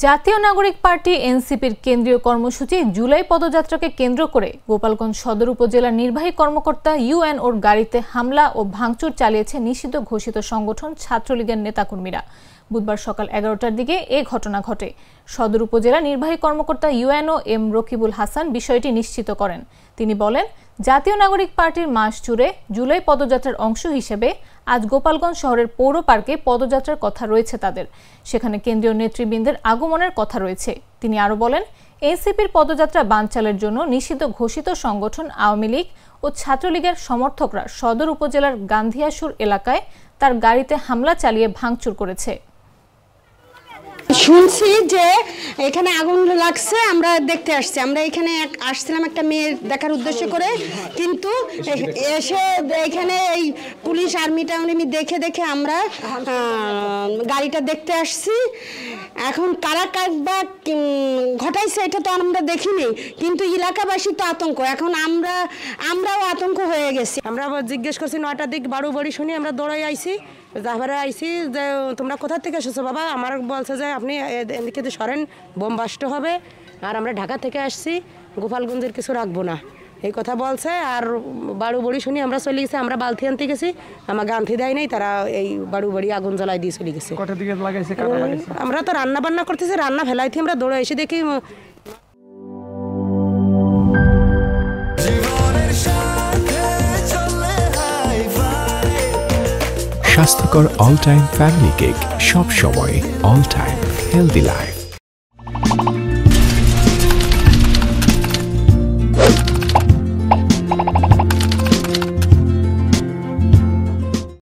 জাতীয় নাগরিক পার্টি এনসিপির কেন্দ্রীয় কর্মসূচি জুলাই পদযাত্রাকে কেন্দ্র করে গোপালগঞ্জ সদর উপজেলার নির্বাহী কর্মকর্তা ইউএনওর গাড়িতে হামলা ও ভাঙচুর চালিয়েছে নিষিদ্ধ ঘোষিত সংগঠন ছাত্রলীগের নেতাকর্মীরা। বুধবার সকাল 11টার দিকে এ ঘটনা ঘটে। সদর উপজেলা নির্বাহী কর্মকর্তা ইউএনও এম রকিবুল হাসান বিষয়টি নিশ্চিত করেন। তিনি বলেন, জাতীয় নাগরিক পার্টির মাস জুড়ে জুলাই পদযাত্রার অংশ হিসেবে আজ গোপালগঞ্জ শহরের পৌর পার্কে পদযাত্রার কথা রয়েছে তাদের। সেখানে কেন্দ্রীয় নেতৃবৃন্দের আগমনের কথা রয়েছে। তিনি আরও বলেন, এনসিপির পদযাত্রা বানচালের জন্য নিষিদ্ধ ঘোষিত সংগঠন আওয়ামী লীগ ও ছাত্রলীগের সমর্থকরা সদর উপজেলার গান্ধিয়াসুর এলাকায় তার গাড়িতে হামলা চালিয়ে ভাঙচুর করেছে। শুনছি যে এখানে আগুন লাগছে, আমরা দেখতে আসছি। আমরা এখানে আসছিলাম একটা মেয়ে দেখার উদ্দেশ্য করে, কিন্তু এসে এখানে এই পুলিশ আর্মিটা দেখে আমরা গাড়িটা দেখতে আসছি। এখন কারা বা ঘটাইছে এটা তো আমরা দেখিনি, কিন্তু এলাকাবাসী তো আতঙ্ক। এখন আমরাও আতঙ্ক হয়ে গেছি। আমরা জিজ্ঞেস করছি 9টার দিক বাড়ু বাড়ি শুনি আমরা দৌড়াই আইছি। তারপরে আইসি যে তোমরা কোথা থেকে এসেছো বাবা? আমার বলছে যে আপনি এদিকে সরেন, বোম বাস্ট হবে। আর আমরা ঢাকা থেকে আসছি, গোপালগঞ্জের কিছু রাখবো না এই কথা বলছে। আর বাড়ু বাড়ি শুনি আমরা চলে গেছি। আমরা বালতি আনতে গেছি, আমাকে আনতে দেয় নাই, তারা এই বাড়ু বাড়ি আগুন জ্বালাই দিয়ে চলে গেছে। আমরা তো রান্না বান্না করতেছি, রান্না ফেলাইছি। আমরা দৌড়ে এসে দেখি স্বাস্থ্যকর অল টাইম ফ্যামিলি কেক, সব সময় অল টাইম হেলদি লাইফ।